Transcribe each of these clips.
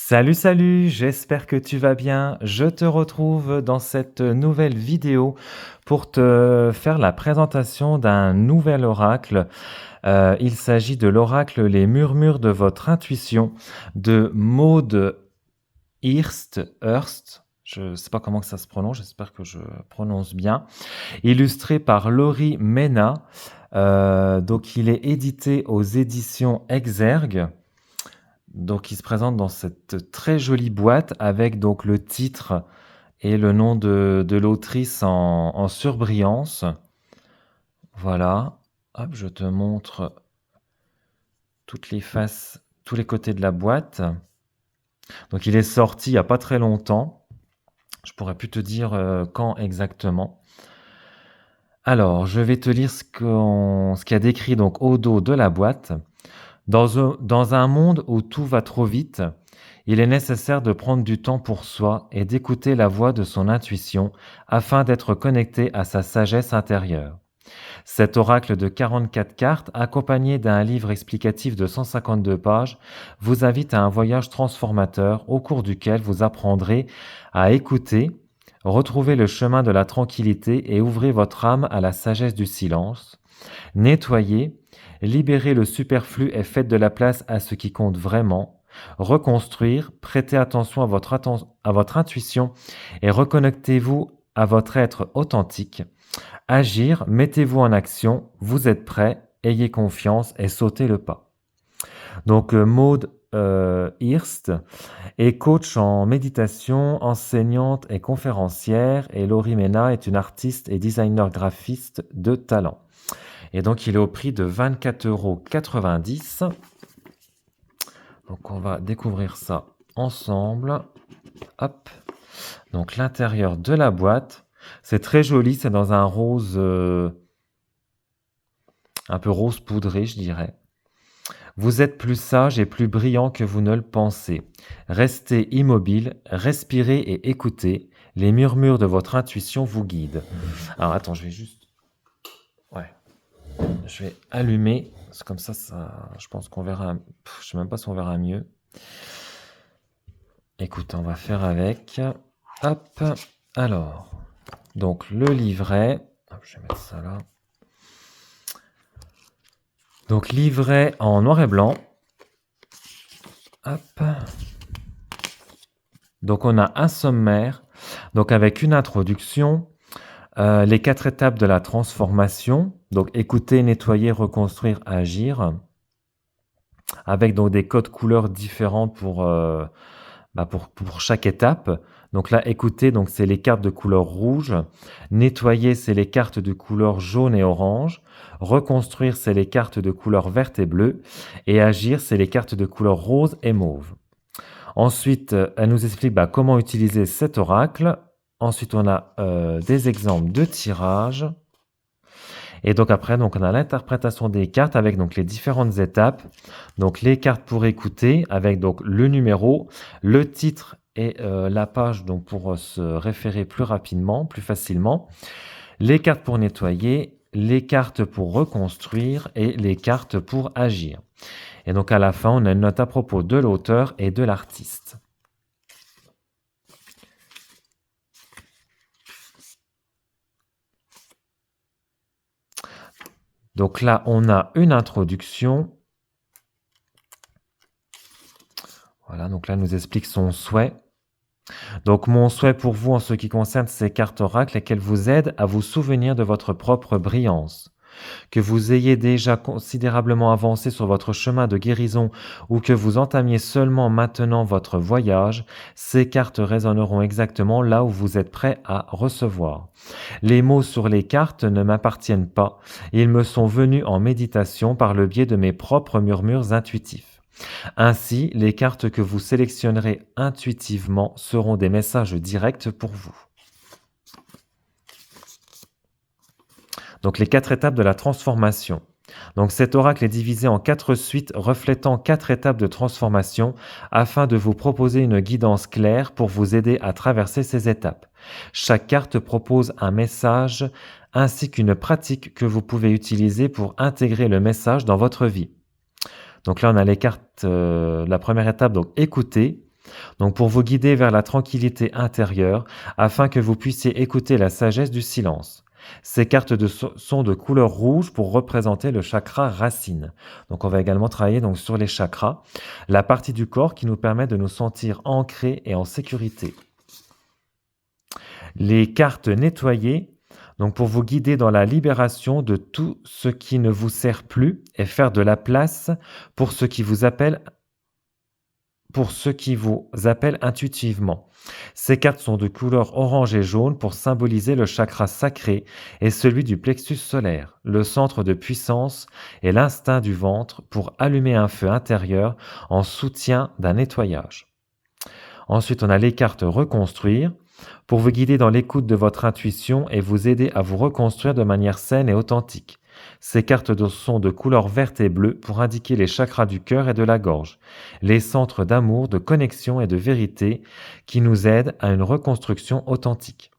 Salut, salut, j'espère que tu vas bien. Je te retrouve dans cette nouvelle vidéo pour te faire la présentation d'un nouvel oracle. Il s'agit de l'oracle Les Murmures de votre intuition de Maud Hurst. Je ne sais pas comment que ça se prononce, j'espère que je prononce bien. Illustré par Laurie Mena. Donc il est édité aux éditions Exergue. Donc, il se présente dans cette très jolie boîte avec donc le titre et le nom de l'autrice en surbrillance. Voilà. Hop, je te montre toutes les faces, tous les côtés de la boîte. Donc, il est sorti il n'y a pas très longtemps. Je pourrais plus te dire quand exactement. Alors, je vais te lire ce qu'il y a décrit donc au dos de la boîte. Dans un monde où tout va trop vite, il est nécessaire de prendre du temps pour soi et d'écouter la voix de son intuition afin d'être connecté à sa sagesse intérieure. Cet oracle de 44 cartes, accompagné d'un livre explicatif de 152 pages, vous invite à un voyage transformateur au cours duquel vous apprendrez à écouter, retrouver le chemin de la tranquillité et ouvrir votre âme à la sagesse du silence. Nettoyez, libérez le superflu et faites de la place à ce qui compte vraiment. Reconstruire, prêtez attention à votre intuition et reconnectez-vous à votre être authentique. Agir, mettez-vous en action, vous êtes prêt, ayez confiance et sautez le pas. Donc Maud Hurst est coach en méditation, enseignante et conférencière, et Laurie Mena est une artiste et designer graphiste de talent. Et donc, il est au prix de 24,90 €. Donc, on va découvrir ça ensemble. Hop. Donc, l'intérieur de la boîte. C'est très joli. C'est dans un rose, un peu rose poudré, je dirais. Vous êtes plus sage et plus brillant que vous ne le pensez. Restez immobile, respirez et écoutez. Les murmures de votre intuition vous guident. Alors, attends, je vais juste... Ouais. Je vais allumer, c'est comme ça, je pense qu'on verra. Je sais même pas si on verra mieux. Écoute, on va faire avec. Hop. Alors, donc le livret. Hop, je vais mettre ça là. Donc livret en noir et blanc. Hop. Donc on a un sommaire. Donc avec une introduction. Les 4 étapes de la transformation, donc écouter, nettoyer, reconstruire, agir, avec donc des codes couleurs différents pour chaque étape. Donc là, écouter, donc c'est les cartes de couleur rouge, nettoyer, c'est les cartes de couleur jaune et orange, reconstruire, c'est les cartes de couleur verte et bleue, et agir, c'est les cartes de couleur rose et mauve. Ensuite, elle nous explique comment utiliser cet oracle. Ensuite, on a des exemples de tirage. Et donc après, donc on a l'interprétation des cartes avec donc les différentes étapes. Donc les cartes pour écouter avec donc le numéro, le titre et la page donc pour se référer plus rapidement, plus facilement. Les cartes pour nettoyer, les cartes pour reconstruire et les cartes pour agir. Et donc à la fin, on a une note à propos de l'auteur et de l'artiste. Donc là, on a une introduction. Voilà, donc là, elle nous explique son souhait. Donc mon souhait pour vous en ce qui concerne ces cartes oracles est qu'elles vous aident à vous souvenir de votre propre brillance. Que vous ayez déjà considérablement avancé sur votre chemin de guérison ou que vous entamiez seulement maintenant votre voyage, ces cartes résonneront exactement là où vous êtes prêt à recevoir. Les mots sur les cartes ne m'appartiennent pas, ils me sont venus en méditation par le biais de mes propres murmures intuitifs. Ainsi, les cartes que vous sélectionnerez intuitivement seront des messages directs pour vous. Donc les 4 étapes de la transformation. Donc cet oracle est divisé en 4 suites reflétant 4 étapes de transformation afin de vous proposer une guidance claire pour vous aider à traverser ces étapes. Chaque carte propose un message ainsi qu'une pratique que vous pouvez utiliser pour intégrer le message dans votre vie. Donc là, on a les cartes, la première étape, donc écouter. Donc pour vous guider vers la tranquillité intérieure, afin que vous puissiez écouter la sagesse du silence. Ces cartes sont de couleur rouge pour représenter le chakra racine. Donc on va également travailler donc sur les chakras, la partie du corps qui nous permet de nous sentir ancrés et en sécurité. Les cartes nettoyées, donc pour vous guider dans la libération de tout ce qui ne vous sert plus et faire de la place pour ce qui vous appelle intuitivement. Ces cartes sont de couleur orange et jaune pour symboliser le chakra sacré et celui du plexus solaire, le centre de puissance et l'instinct du ventre pour allumer un feu intérieur en soutien d'un nettoyage. Ensuite, on a les cartes reconstruire pour vous guider dans l'écoute de votre intuition et vous aider à vous reconstruire de manière saine et authentique. Ces cartes sont de couleur verte et bleue pour indiquer les chakras du cœur et de la gorge, les centres d'amour, de connexion et de vérité qui nous aident à une reconstruction authentique.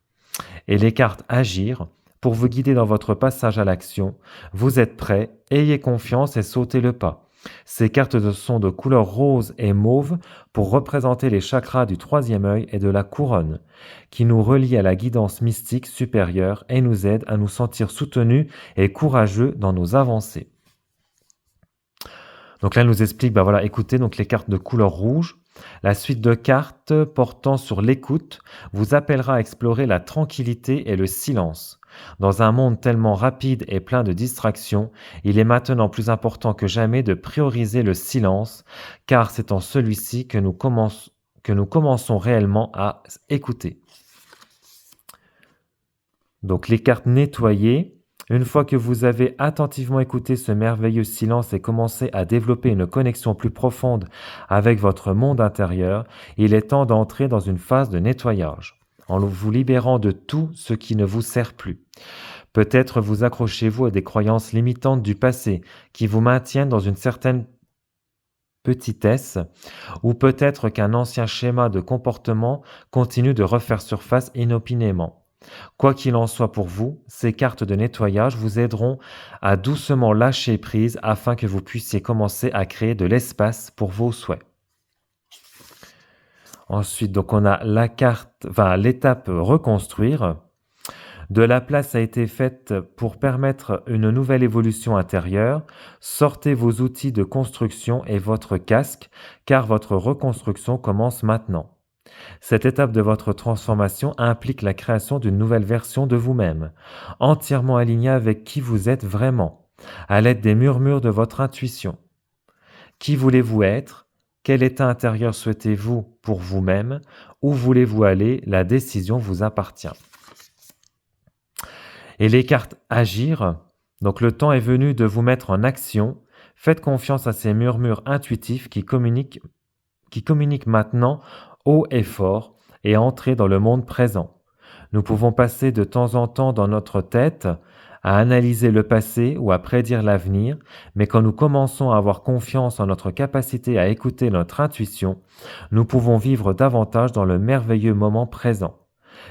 Et les cartes agir pour vous guider dans votre passage à l'action. Vous êtes prêt, ayez confiance et sautez le pas. Ces cartes sont de couleur rose et mauve pour représenter les chakras du troisième œil et de la couronne, qui nous relient à la guidance mystique supérieure et nous aident à nous sentir soutenus et courageux dans nos avancées. Donc là, elle nous explique, voilà, écoutez donc les cartes de couleur rouge. La suite de cartes portant sur l'écoute vous appellera à explorer la tranquillité et le silence. Dans un monde tellement rapide et plein de distractions, il est maintenant plus important que jamais de prioriser le silence, car c'est en celui-ci que nous commençons réellement à écouter. Donc les cartes nettoyées. Une fois que vous avez attentivement écouté ce merveilleux silence et commencé à développer une connexion plus profonde avec votre monde intérieur, il est temps d'entrer dans une phase de nettoyage, en vous libérant de tout ce qui ne vous sert plus. Peut-être vous accrochez-vous à des croyances limitantes du passé qui vous maintiennent dans une certaine petitesse, ou peut-être qu'un ancien schéma de comportement continue de refaire surface inopinément. Quoi qu'il en soit pour vous, ces cartes de nettoyage vous aideront à doucement lâcher prise afin que vous puissiez commencer à créer de l'espace pour vos souhaits. Ensuite, donc on a l'étape reconstruire. De la place a été faite pour permettre une nouvelle évolution intérieure. Sortez vos outils de construction et votre casque, car votre reconstruction commence maintenant. Cette étape de votre transformation implique la création d'une nouvelle version de vous-même, entièrement alignée avec qui vous êtes vraiment, à l'aide des murmures de votre intuition. Qui voulez-vous être? Quel état intérieur souhaitez-vous pour vous-même? Où voulez-vous aller? La décision vous appartient. Et les cartes agir. Donc le temps est venu de vous mettre en action. Faites confiance à ces murmures intuitifs qui communiquent maintenant haut et fort et entrer dans le monde présent. Nous pouvons passer de temps en temps dans notre tête à analyser le passé ou à prédire l'avenir, mais quand nous commençons à avoir confiance en notre capacité à écouter notre intuition, nous pouvons vivre davantage dans le merveilleux moment présent.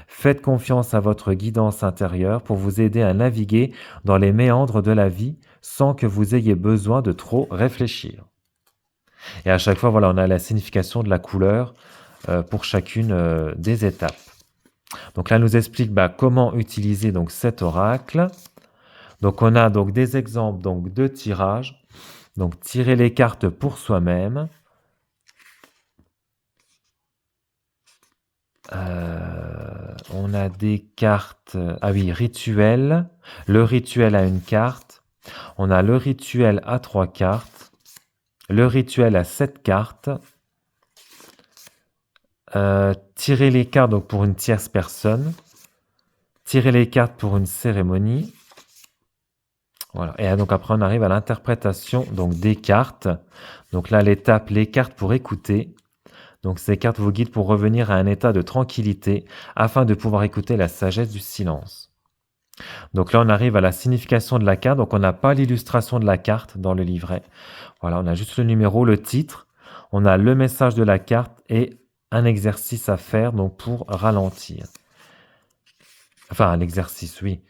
Faites confiance à votre guidance intérieure pour vous aider à naviguer dans les méandres de la vie sans que vous ayez besoin de trop réfléchir. Et à chaque fois, voilà, on a la signification de la couleur pour chacune des étapes. Donc là, elle nous explique comment utiliser donc cet oracle. Donc on a donc des exemples donc de tirage. Donc tirer les cartes pour soi-même. On a des cartes, rituel. Le rituel a une carte. On a le rituel à 3 cartes. Le rituel a 7 cartes. Tirer les cartes donc pour une tierce personne. Tirer les cartes pour une cérémonie. Voilà. Et donc après on arrive à l'interprétation donc des cartes. Donc là l'étape les cartes pour écouter. Donc ces cartes vous guident pour revenir à un état de tranquillité afin de pouvoir écouter la sagesse du silence. Donc là on arrive à la signification de la carte. Donc on n'a pas l'illustration de la carte dans le livret. Voilà, on a juste le numéro, le titre. On a le message de la carte et un exercice à faire donc pour ralentir. Enfin un exercice, oui.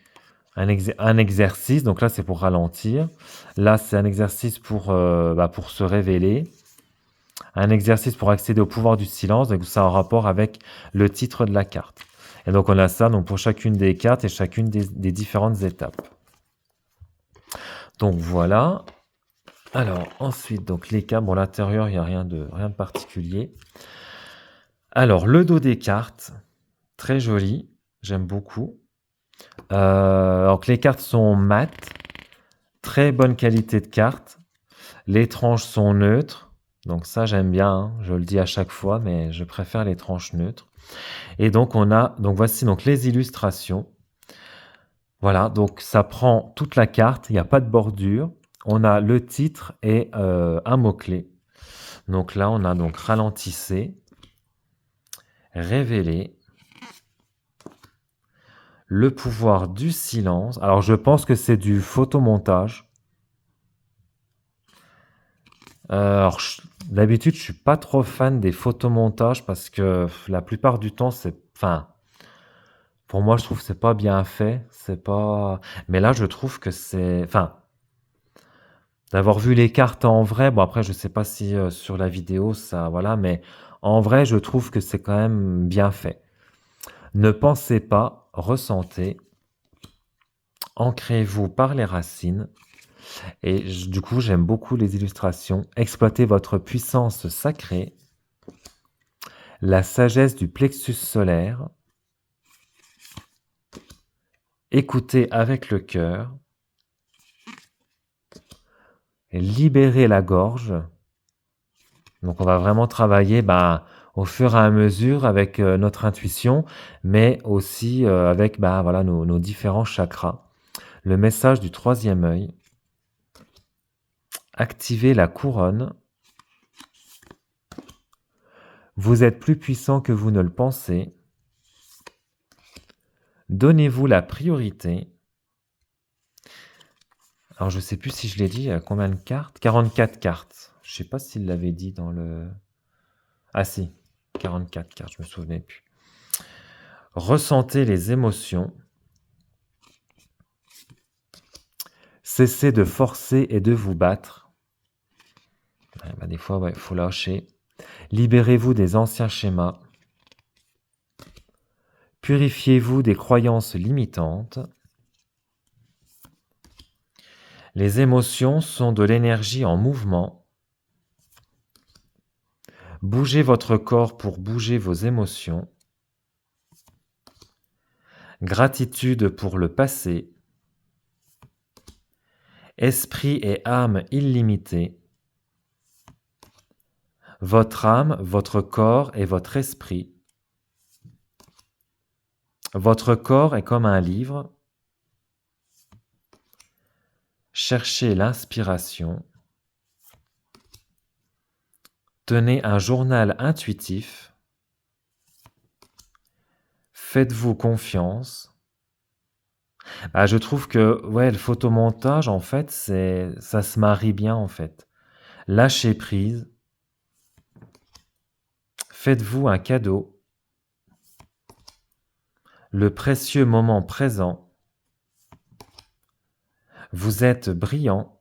Un exercice, donc là c'est pour ralentir. Là c'est un exercice pour se révéler. Un exercice pour accéder au pouvoir du silence, donc ça a un rapport avec le titre de la carte. Et donc on a ça donc pour chacune des cartes et chacune des différentes étapes. Donc voilà. Alors ensuite, donc les cartes, bon l'intérieur, il n'y a rien de particulier. Alors le dos des cartes, très joli, j'aime beaucoup. Donc les cartes sont mates, très bonne qualité de cartes. Les tranches sont neutres, donc ça j'aime bien, hein, je le dis à chaque fois, mais je préfère les tranches neutres. Et donc voici donc les illustrations. Voilà, donc ça prend toute la carte, il n'y a pas de bordure. On a le titre et un mot-clé. Donc là, on a donc ralentissez, révéler, le pouvoir du silence. Alors je pense que c'est du photomontage. Alors d'habitude, je suis pas trop fan des photomontages parce que la plupart du temps, pour moi, je trouve que c'est pas bien fait. C'est pas. Mais là, je trouve que d'avoir vu les cartes en vrai. Bon après, je sais pas si sur la vidéo ça, voilà, mais en vrai, je trouve que c'est quand même bien fait. Ne pensez pas, ressentez. Ancrez-vous par les racines. Et du coup, j'aime beaucoup les illustrations. Exploitez votre puissance sacrée. La sagesse du plexus solaire. Écoutez avec le cœur. Et libérez la gorge. Donc, on va vraiment travailler au fur et à mesure avec notre intuition, mais aussi avec nos différents chakras. Le message du troisième œil. Activez la couronne. Vous êtes plus puissant que vous ne le pensez. Donnez-vous la priorité. Alors, je ne sais plus si je l'ai dit, combien de cartes? 44 cartes. Je ne sais pas s'il l'avait dit dans le... Ah si, 44 cartes, je me souvenais plus. Ressentez les émotions. Cessez de forcer et de vous battre. Des fois, il faut lâcher. Libérez-vous des anciens schémas. Purifiez-vous des croyances limitantes. Les émotions sont de l'énergie en mouvement. Bougez votre corps pour bouger vos émotions. Gratitude pour le passé. Esprit et âme illimitée. Votre âme, votre corps et votre esprit. Votre corps est comme un livre. Cherchez l'inspiration. Tenez un journal intuitif. Faites-vous confiance. Je trouve que le photomontage, en fait, ça se marie bien, en fait. Lâchez prise. Faites-vous un cadeau. Le précieux moment présent. Vous êtes brillant.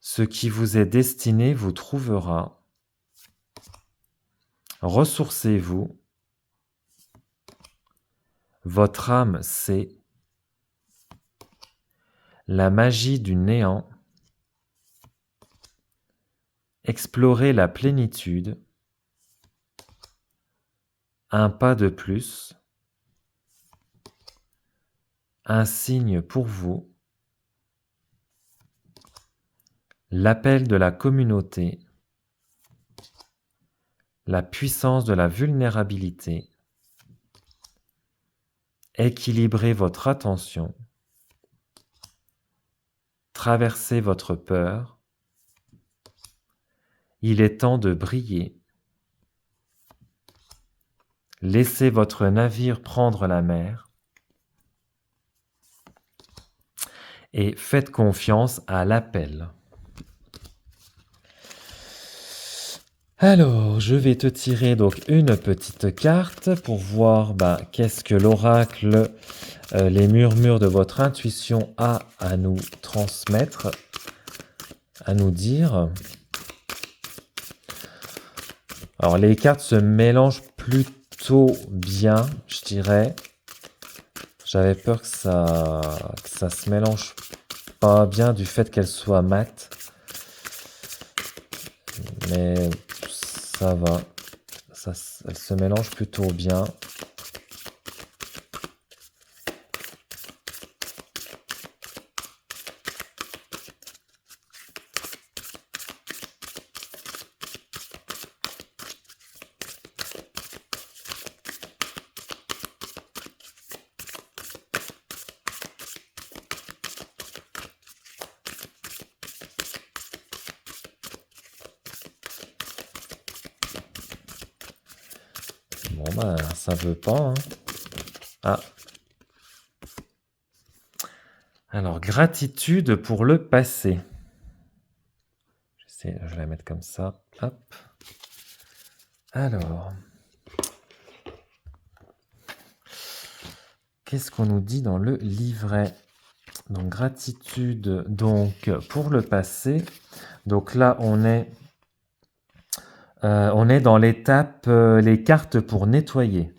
Ce qui vous est destiné vous trouvera. Ressourcez-vous. Votre âme sait. La magie du néant. Explorez la plénitude. Un pas de plus. Un signe pour vous. L'appel de la communauté. La puissance de la vulnérabilité. Équilibrez votre attention. Traversez votre peur. Il est temps de briller. Laissez votre navire prendre la mer. Et faites confiance à l'appel. Alors, je vais te tirer donc une petite carte pour voir qu'est-ce que l'oracle, les murmures de votre intuition a à nous transmettre, à nous dire. Alors, les cartes se mélangent plutôt bien, je dirais. J'avais peur que ça se mélange pas bien du fait qu'elle soit mate. Mais ça va. Elle se mélange plutôt bien. Bon bah ça veut pas, hein. Ah. Alors, gratitude pour le passé. Je vais la mettre comme ça. Hop. Alors. Qu'est-ce qu'on nous dit dans le livret? Donc, gratitude donc, pour le passé. Donc là, on est dans l'étape les cartes pour nettoyer.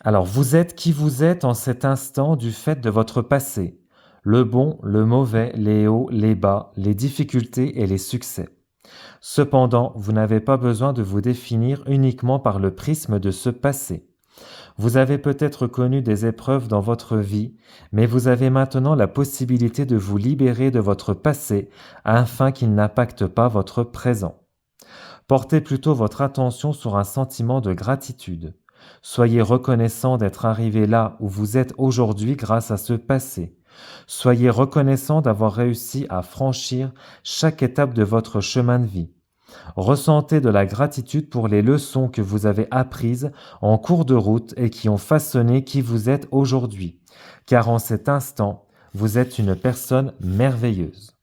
Alors, vous êtes qui vous êtes en cet instant du fait de votre passé. Le bon, le mauvais, les hauts, les bas, les difficultés et les succès. Cependant, vous n'avez pas besoin de vous définir uniquement par le prisme de ce passé. Vous avez peut-être connu des épreuves dans votre vie, mais vous avez maintenant la possibilité de vous libérer de votre passé afin qu'il n'impacte pas votre présent. Portez plutôt votre attention sur un sentiment de gratitude. Soyez reconnaissant d'être arrivé là où vous êtes aujourd'hui grâce à ce passé. Soyez reconnaissant d'avoir réussi à franchir chaque étape de votre chemin de vie. Ressentez de la gratitude pour les leçons que vous avez apprises en cours de route et qui ont façonné qui vous êtes aujourd'hui, car en cet instant, vous êtes une personne merveilleuse.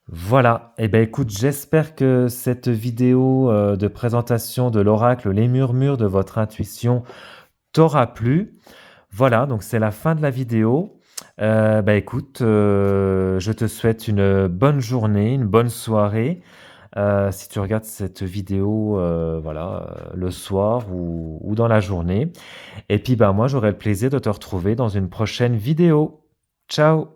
Voilà, et écoute, j'espère que cette vidéo de présentation de l'oracle, les murmures de votre intuition, t'aura plu. Voilà, donc c'est la fin de la vidéo. Écoute, je te souhaite une bonne journée, une bonne soirée. Si tu regardes cette vidéo le soir ou dans la journée. Et puis moi j'aurai le plaisir de te retrouver dans une prochaine vidéo. Ciao!